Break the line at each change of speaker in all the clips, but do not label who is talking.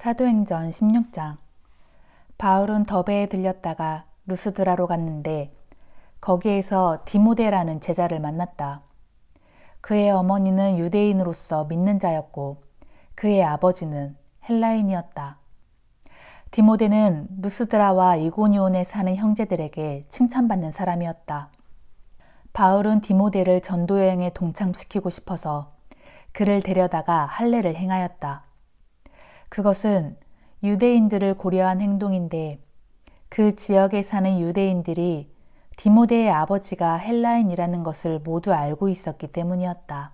사도행전 16장. 바울은 더베에 들렸다가 루스드라로 갔는데 거기에서 디모데라는 제자를 만났다. 그의 어머니는 유대인으로서 믿는 자였고 그의 아버지는 헬라인이었다. 디모데는 루스드라와 이고니온에 사는 형제들에게 칭찬받는 사람이었다. 바울은 디모데를 전도여행에 동참시키고 싶어서 그를 데려다가 할례를 행하였다. 그것은 유대인들을 고려한 행동인데 그 지역에 사는 유대인들이 디모데의 아버지가 헬라인이라는 것을 모두 알고 있었기 때문이었다.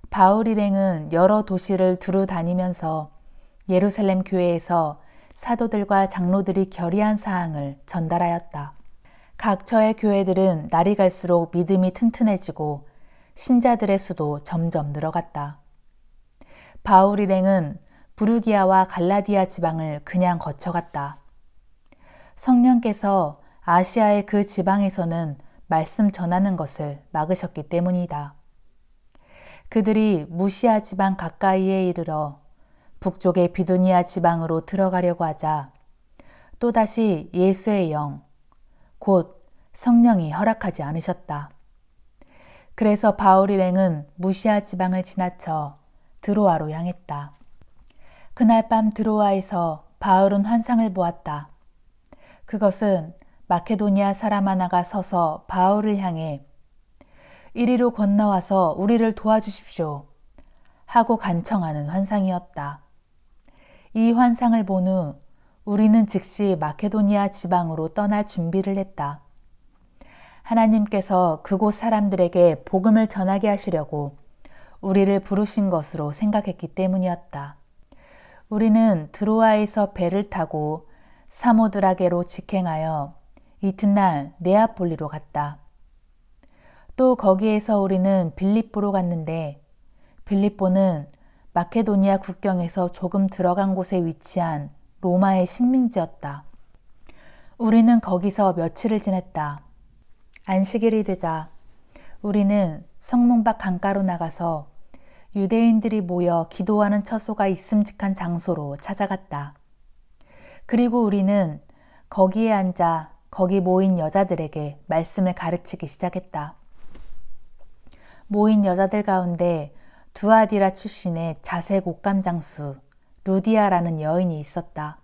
바울 일행은 여러 도시를 두루 다니면서 예루살렘 교회에서 사도들과 장로들이 결의한 사항을 전달하였다. 각처의 교회들은 날이 갈수록 믿음이 튼튼해지고 신자들의 수도 점점 늘어갔다. 바울 일행은 부르기아와 갈라디아 지방을 그냥 거쳐갔다. 성령께서 아시아의 그 지방에서는 말씀 전하는 것을 막으셨기 때문이다. 그들이 무시아 지방 가까이에 이르러 북쪽의 비두니아 지방으로 들어가려고 하자 또다시 예수의 영, 곧 성령이 허락하지 않으셨다. 그래서 바울 일행은 무시아 지방을 지나쳐 드로아로 향했다. 그날 밤 드로아에서 바울은 환상을 보았다. 그것은 마케도니아 사람 하나가 서서 바울을 향해 이리로 건너와서 우리를 도와주십시오 하고 간청하는 환상이었다. 이 환상을 본 후 우리는 즉시 마케도니아 지방으로 떠날 준비를 했다. 하나님께서 그곳 사람들에게 복음을 전하게 하시려고 우리를 부르신 것으로 생각했기 때문이었다. 우리는 드로아에서 배를 타고 사모드라게로 직행하여 이튿날 네아폴리로 갔다. 또 거기에서 우리는 빌립보로 갔는데 빌립보는 마케도니아 국경에서 조금 들어간 곳에 위치한 로마의 식민지였다. 우리는 거기서 며칠을 지냈다. 안식일이 되자 우리는 성문 밖 강가로 나가서 유대인들이 모여 기도하는 처소가 있음직한 장소로 찾아갔다. 그리고 우리는 거기에 앉아 거기 모인 여자들에게 말씀을 가르치기 시작했다. 모인 여자들 가운데 두아디라 출신의 자색 옷감 장수 루디아라는 여인이 있었다.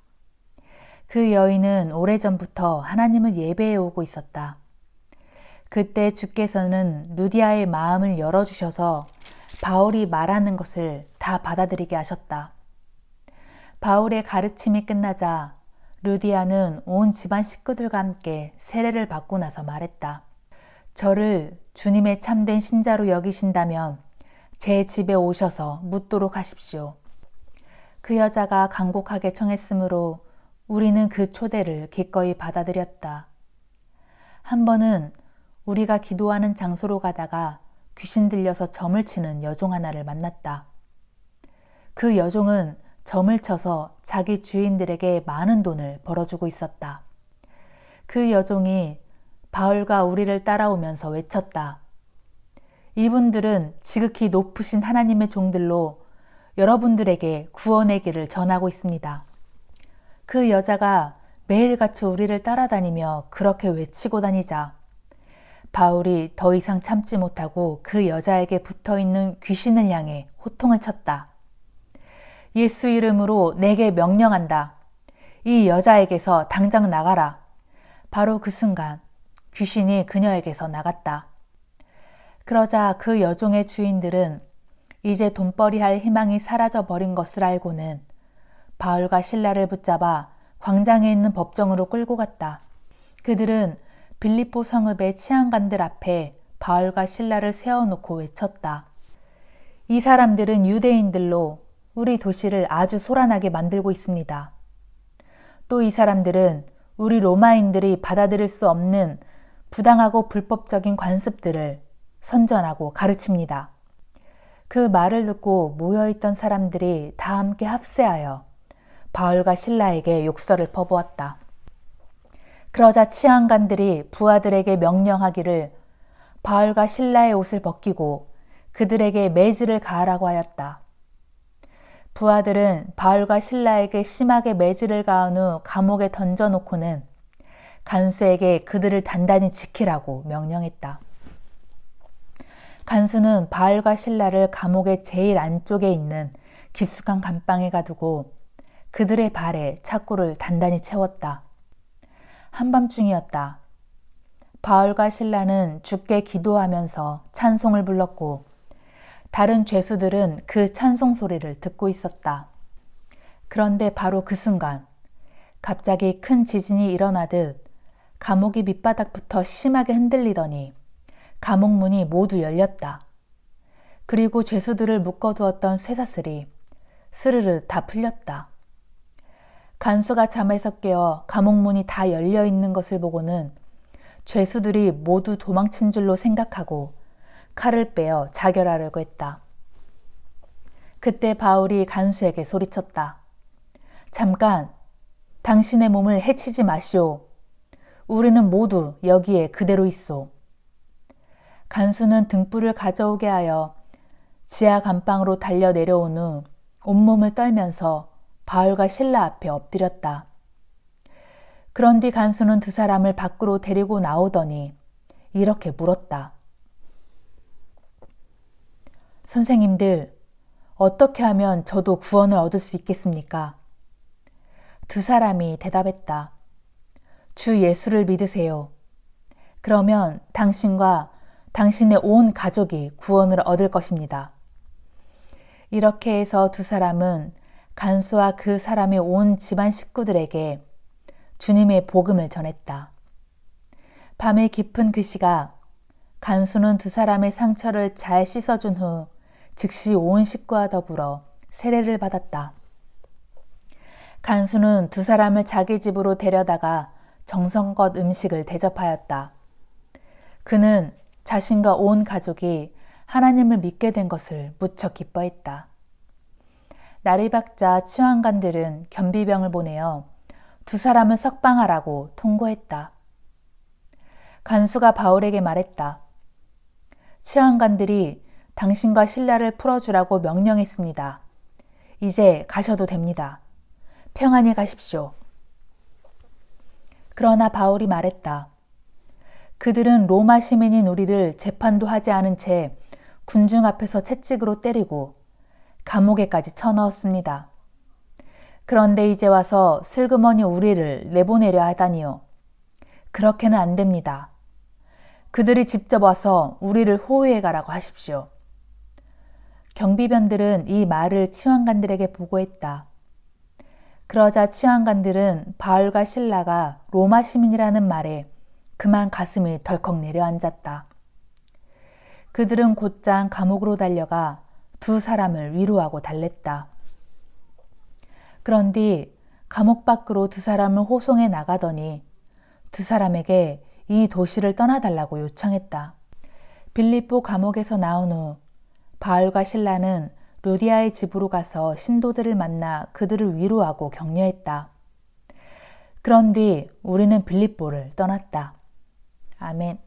그 여인은 오래전부터 하나님을 예배해 오고 있었다. 그때 주께서는 루디아의 마음을 열어주셔서 바울이 말하는 것을 다 받아들이게 하셨다. 바울의 가르침이 끝나자 루디아는 온 집안 식구들과 함께 세례를 받고 나서 말했다. 저를 주님의 참된 신자로 여기신다면 제 집에 오셔서 묻도록 하십시오. 그 여자가 간곡하게 청했으므로 우리는 그 초대를 기꺼이 받아들였다. 한 번은 우리가 기도하는 장소로 가다가 귀신 들려서 점을 치는 여종 하나를 만났다. 그 여종은 점을 쳐서 자기 주인들에게 많은 돈을 벌어주고 있었다. 그 여종이 바울과 우리를 따라오면서 외쳤다. 이분들은 지극히 높으신 하나님의 종들로 여러분들에게 구원의 길을 전하고 있습니다. 그 여자가 매일같이 우리를 따라다니며 그렇게 외치고 다니자 바울이 더 이상 참지 못하고 그 여자에게 붙어있는 귀신을 향해 호통을 쳤다. 예수 이름으로 내게 명령한다. 이 여자에게서 당장 나가라. 바로 그 순간 귀신이 그녀에게서 나갔다. 그러자 그 여종의 주인들은 이제 돈벌이 할 희망이 사라져 버린 것을 알고는 바울과 실라를 붙잡아 광장에 있는 법정으로 끌고 갔다. 그들은 빌립보 성읍의 치안관들 앞에 바울과 실라를 세워놓고 외쳤다. 이 사람들은 유대인들로 우리 도시를 아주 소란하게 만들고 있습니다. 또 이 사람들은 우리 로마인들이 받아들일 수 없는 부당하고 불법적인 관습들을 선전하고 가르칩니다. 그 말을 듣고 모여있던 사람들이 다 함께 합세하여 바울과 실라에게 욕설을 퍼부었다. 그러자 치안관들이 부하들에게 명령하기를 바울과 실라의 옷을 벗기고 그들에게 매질을 가하라고 하였다. 부하들은 바울과 실라에게 심하게 매질을 가한 후 감옥에 던져놓고는 간수에게 그들을 단단히 지키라고 명령했다. 간수는 바울과 실라를 감옥의 제일 안쪽에 있는 깊숙한 감방에 가두고 그들의 발에 착고를 단단히 채웠다. 한밤중이었다. 바울과 실라는 주께 기도하면서 찬송을 불렀고 다른 죄수들은 그 찬송 소리를 듣고 있었다. 그런데 바로 그 순간 갑자기 큰 지진이 일어나듯 감옥이 밑바닥부터 심하게 흔들리더니 감옥 문이 모두 열렸다. 그리고 죄수들을 묶어두었던 쇠사슬이 스르르 다 풀렸다. 간수가 잠에서 깨어 감옥 문이 다 열려 있는 것을 보고는 죄수들이 모두 도망친 줄로 생각하고 칼을 빼어 자결하려고 했다. 그때 바울이 간수에게 소리쳤다. 잠깐, 당신의 몸을 해치지 마시오. 우리는 모두 여기에 그대로 있소. 간수는 등불을 가져오게 하여 지하 감방으로 달려 내려온 후 온몸을 떨면서 바울과 실라 앞에 엎드렸다. 그런 뒤 간수는 두 사람을 밖으로 데리고 나오더니 이렇게 물었다. 선생님들, 어떻게 하면 저도 구원을 얻을 수 있겠습니까? 두 사람이 대답했다. 주 예수를 믿으세요. 그러면 당신과 당신의 온 가족이 구원을 얻을 것입니다. 이렇게 해서 두 사람은 간수와 그 사람의 온 집안 식구들에게 주님의 복음을 전했다. 밤의 깊은 그 시각, 간수는 두 사람의 상처를 잘 씻어준 후 즉시 온 식구와 더불어 세례를 받았다. 간수는 두 사람을 자기 집으로 데려다가 정성껏 음식을 대접하였다. 그는 자신과 온 가족이 하나님을 믿게 된 것을 무척 기뻐했다. 나리박자 치환관들은 겸비병을 보내어 두 사람을 석방하라고 통고했다. 간수가 바울에게 말했다. 치환관들이 당신과 실라를 풀어주라고 명령했습니다. 이제 가셔도 됩니다. 평안히 가십시오. 그러나 바울이 말했다. 그들은 로마 시민인 우리를 재판도 하지 않은 채 군중 앞에서 채찍으로 때리고 감옥에까지 쳐넣었습니다. 그런데 이제 와서 슬그머니 우리를 내보내려 하다니요. 그렇게는 안 됩니다. 그들이 직접 와서 우리를 호위해 가라고 하십시오. 경비병들은 이 말을 치환관들에게 보고했다. 그러자 치환관들은 바울과 실라가 로마 시민이라는 말에 그만 가슴이 덜컥 내려앉았다. 그들은 곧장 감옥으로 달려가 두 사람을 위로하고 달랬다. 그런 뒤 감옥 밖으로 두 사람을 호송해 나가더니 두 사람에게 이 도시를 떠나달라고 요청했다. 빌립보 감옥에서 나온 후 바울과 실라는 루디아의 집으로 가서 신도들을 만나 그들을 위로하고 격려했다. 그런 뒤 우리는 빌립보를 떠났다. 아멘.